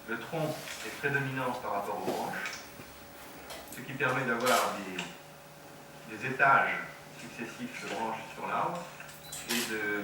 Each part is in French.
le tronc est prédominant par rapport aux branches, ce qui permet d'avoir des étages successifs de branches sur l'arbre et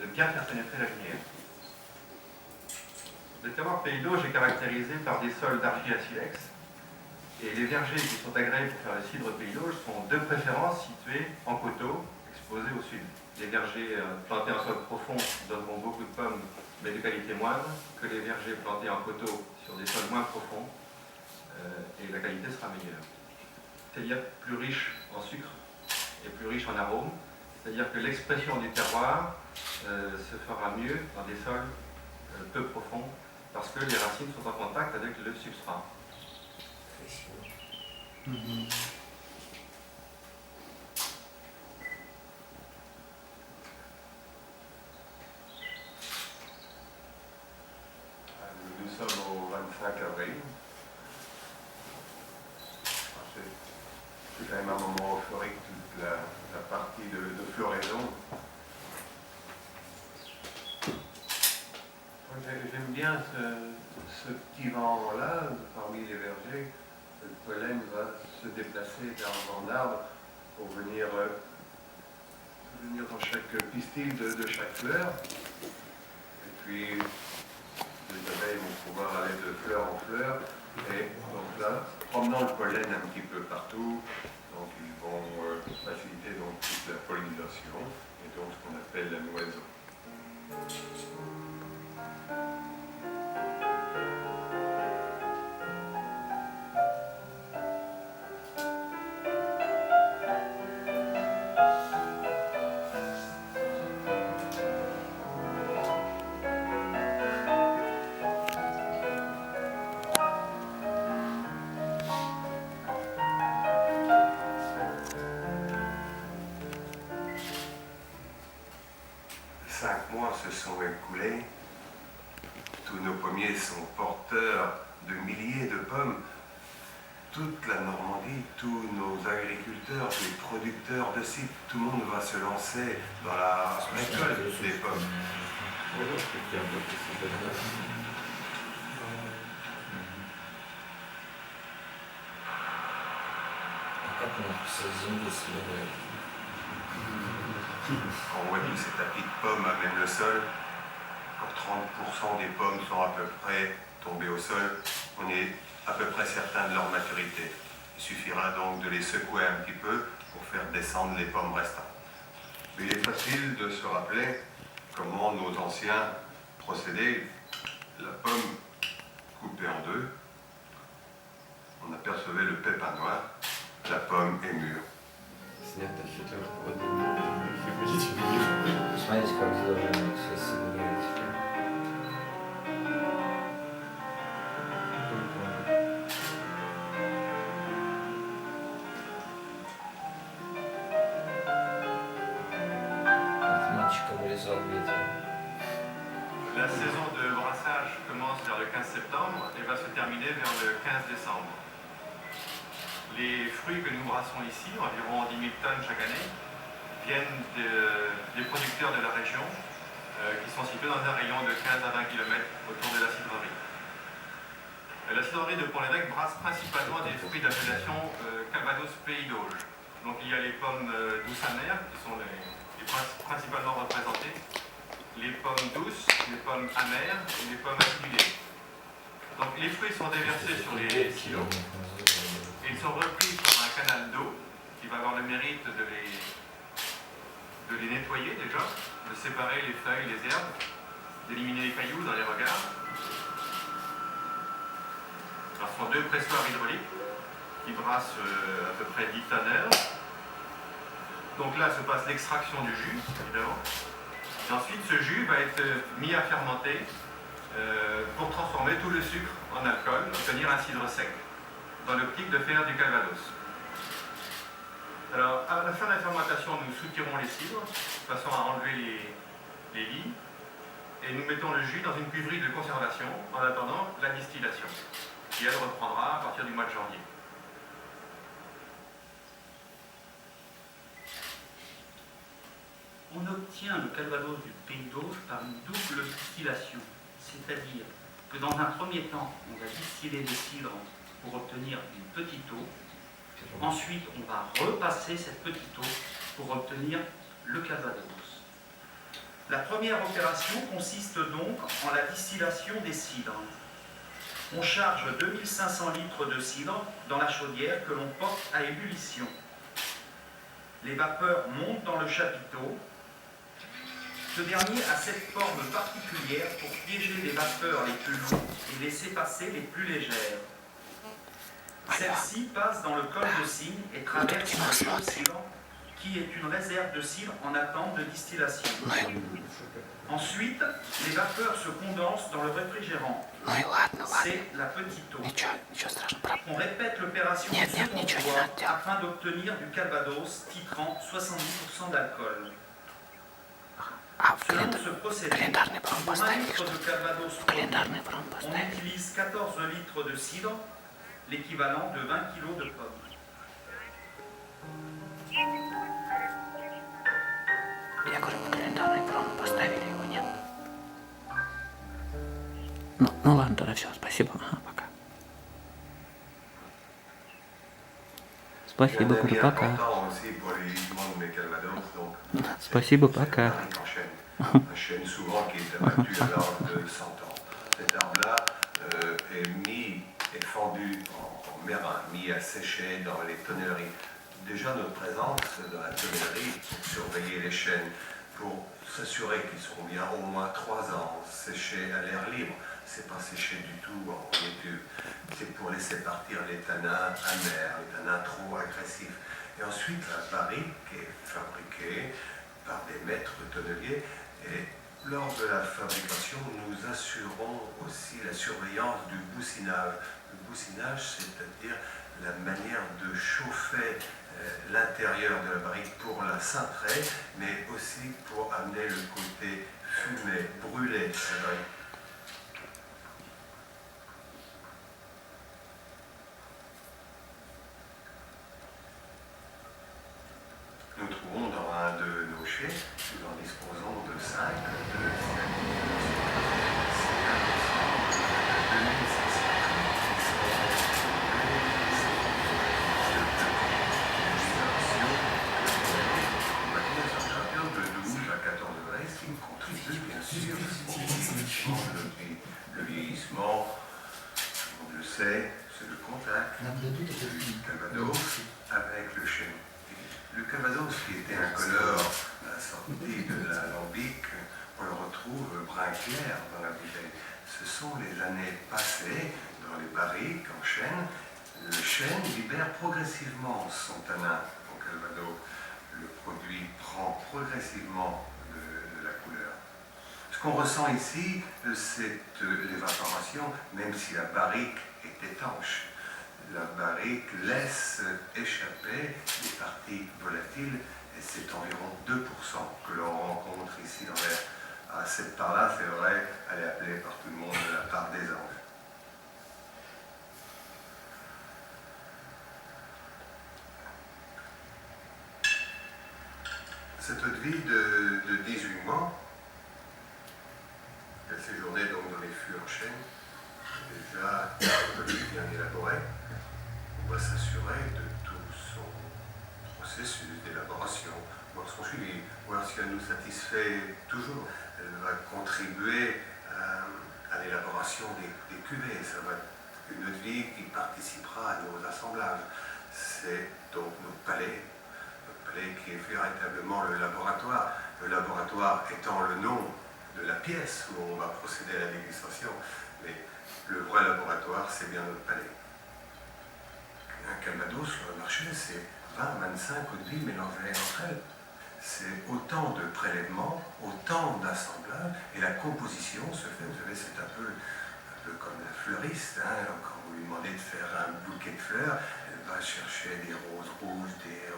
de bien faire pénétrer la lumière. Le terroir Pays d'Auge est caractérisé par des sols d'argile à silex, et les vergers qui sont agréés pour faire le cidre Pays d'Auge sont de préférence situés en coteaux, exposés au sud. Les vergers plantés en sol profond donneront beaucoup de pommes, mais de qualité moindre, que les vergers plantés en coteaux sur des sols moins profonds, et la qualité sera meilleure. C'est-à-dire plus riche en sucre et plus riche en arômes, c'est-à-dire que l'expression du terroir se fera mieux dans des sols peu profonds, parce que les racines sont en contact avec le substrat. Nous sommes au 25 avril. C'est quand même un moment euphorique, toute la partie de floraison. J'aime bien ce petit vent-là, parmi les vergers. Le pollen va se déplacer d'un vent d'arbre pour venir dans chaque pistil de chaque fleur. Et puis, les abeilles vont pouvoir aller de fleur en fleur. Et donc là, promenant le pollen un petit peu partout, donc ils vont faciliter donc toute la pollinisation et donc ce qu'on appelle la noison. Se sont écoulés. Tous nos pommiers sont porteurs de milliers de pommes. Toute la Normandie, tous nos agriculteurs, les producteurs de cidre, tout le monde va se lancer dans la récolte des pommes. On voit tous ces tapis de pommes à même le sol. Quand 30% des pommes sont à peu près tombées au sol, on est à peu près certain de leur maturité. Il suffira donc de les secouer un petit peu pour faire descendre les pommes restantes. Mais il est facile de se rappeler comment nos anciens procédaient. La pomme coupée en deux, on apercevait le pépin noir, la pomme est mûre. Смотрите, как здорово все соединяется. Мальчика вырезал ветер. La saison de brassage commence vers le 15 septembre et va se terminer vers le 15 décembre. Les fruits que nous brassons ici, environ 10 000 tonnes chaque année, viennent des producteurs de la région qui sont situés dans un rayon de 15 à 20 km autour de la cidrerie. La cidrerie de Pont-l'Évêque brasse principalement des fruits d'appellation Calvados Pays d'Auge. Donc il y a les pommes douces amères qui sont les principalement représentées, les pommes douces, les pommes amères et les pommes acidulées. Donc les fruits sont déversés sur les silos et ils sont repris par un canal d'eau qui va avoir le mérite de les nettoyer déjà, de séparer les feuilles, les herbes, d'éliminer les cailloux dans les regards. Alors, ce sont deux pressoirs hydrauliques qui brassent à peu près 10 tonnes heure. Donc là se passe l'extraction du jus, évidemment. Et ensuite, ce jus va être mis à fermenter pour transformer tout le sucre en alcool, obtenir un cidre sec, dans l'optique de faire du calvados. Alors, à la fin de la fermentation, nous soutirons les cidres, de façon à enlever les lies, et nous mettons le jus dans une cuverie de conservation en attendant la distillation, qui elle reprendra à partir du mois de janvier. On obtient le calvados du Pays d'Auge par une double distillation, c'est-à-dire que dans un premier temps, on va distiller des cidres pour obtenir une petite eau. Ensuite, on va repasser cette petite eau pour obtenir le calvados. La première opération consiste donc en la distillation des cidres. On charge 2500 litres de cidre dans la chaudière que l'on porte à ébullition. Les vapeurs montent dans le chapiteau. Ce dernier a cette forme particulière pour piéger les vapeurs les plus lourdes et laisser passer les plus légères. Celle-ci passe dans le col de cygne et traverse le feu de cidre, qui est une réserve de cidre en attente de distillation. Ensuite, les vapeurs se condensent dans le réfrigérant. C'est la petite eau. On répète l'opération une seconde fois afin d'obtenir du calvados titrant 70% d'alcool. Selon ce procédé, pour 1 litre de calvados on utilise 14 litres de cidre, l'équivalent de 20 kg de pommes. Ну ладно, тогда все, спасибо. Ага, пока. Спасибо, говорю, пока. Спасибо, пока. Un chêne souvent qui est abattu à l'âge de 100 ans. Cet arbre-là est fendu en merrain, mis à sécher dans les tonneries. Déjà notre présence dans la tonnerie pour surveiller les chênes, pour s'assurer qu'ils seront bien au moins 3 ans séchés à l'air libre. C'est pas séché du tout en étuve. C'est pour laisser partir les tanins amers, les tanins trop agressifs. Et ensuite la barrique est fabriquée par des maîtres tonneliers. Et lors de la fabrication, nous assurons aussi la surveillance du boussinage. Le boussinage, c'est-à-dire la manière de chauffer l'intérieur de la barrique pour la cintrer, mais aussi pour amener le côté fumé, brûlé de la barrique. Nous trouvons dans un de nos chais, nous en disposons de 5, le vieillissement, on le sait, c'est le contact du calvados avec le chêne. Le calvados, qui était incolore à la sortie de l'alambic, on le retrouve brun clair dans la bouteille. Ce sont les années passées dans les barriques en chêne. Le chêne libère progressivement son tanin au calvados. Le produit prend progressivement de la couleur. Ce qu'on ressent ici, c'est l'évaporation, même si la barrique est étanche. La barrique laisse échapper des parties volatiles et c'est environ 2% que l'on rencontre ici dans l'air. Ah, cette part-là, c'est vrai, elle est appelée par tout le monde la part des anges. Cette eau de vie de 18 mois, elle séjournait donc dans les fûts en chêne, déjà bien élaboré. On va s'assurer de tout son processus d'élaboration, voir son suivi, voir si elle nous satisfait toujours. Elle va contribuer à l'élaboration des cuvées. Ça va être une eau de vie qui participera à nos assemblages. C'est donc notre palais qui est véritablement le laboratoire. Le laboratoire étant le nom de la pièce où on va procéder à la dégustation, mais le vrai laboratoire, c'est bien notre palais. Un calvados sur le marché, c'est 20-25 eaux de vie mélangées entre elles. C'est autant de prélèvements, autant d'assemblages, et la composition se fait, vous savez, c'est un peu comme la fleuriste, hein, quand vous lui demandez de faire un bouquet de fleurs, elle va chercher des roses rouges, des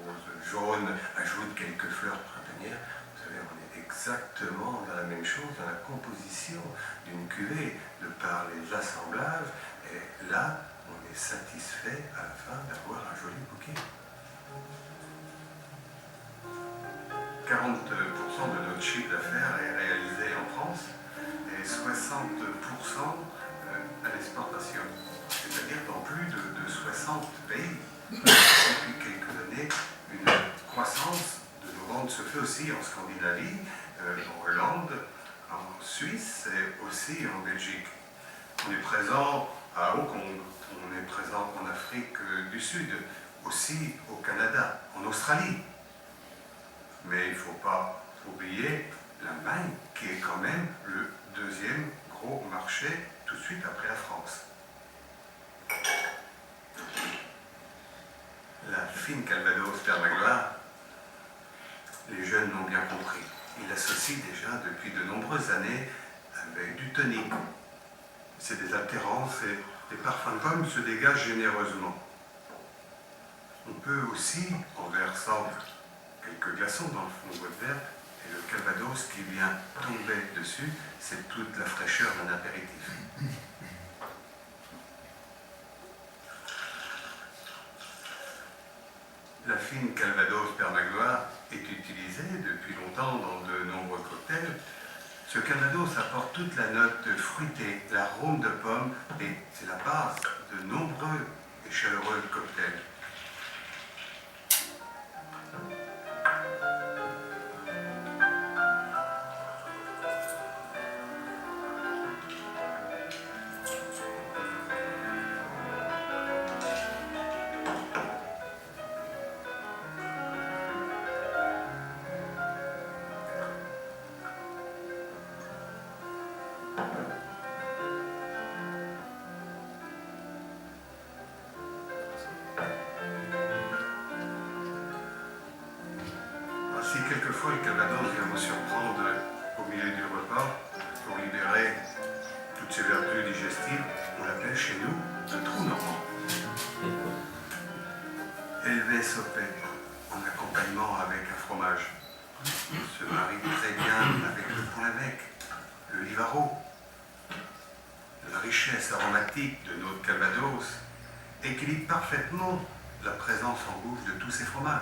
roses jaunes, ajoute quelques fleurs printanières. Vous savez, on est exactement dans la même chose, dans la composition d'une cuvée, de par les assemblages, et là, on est satisfait à la fin d'avoir un joli bouquet. 40% de notre chiffre d'affaires est réalisé en France et est 60% à l'exportation. C'est-à-dire dans plus de 60 pays. Depuis quelques années, une croissance de nos ventes se fait aussi en Scandinavie, en Hollande, en Suisse et aussi en Belgique. On est présent à Hong Kong, on est présent en Afrique du Sud, aussi au Canada, en Australie. Mais il ne faut pas oublier l'Allemagne, qui est quand même le deuxième gros marché tout de suite après la France. La fine Calvados Père Magloire, les jeunes l'ont bien compris. Ils l'associent déjà depuis de nombreuses années avec du tonique. C'est des altérances et les parfums de pommes se dégagent généreusement. On peut aussi, en versant quelques glaçons dans le fond de votre verre, et le Calvados qui vient tomber dessus, c'est toute la fraîcheur d'un apéritif. La fine Calvados Père Magloire est utilisée depuis longtemps dans de nombreux cocktails. Ce Calvados apporte toute la note fruitée, l'arôme de pomme, et c'est la base de nombreux et chaleureux cocktails. Si quelquefois le Calvados vient vous surprendre au milieu du repas pour libérer toutes ses vertus digestives, on l'appelle chez nous le trou normand. Élevé sopé en accompagnement avec un fromage. Se marie très bien avec le pont-l'Évêque, le Livaro. La richesse aromatique de notre Calvados équilibre parfaitement la présence en bouche de tous ces fromages.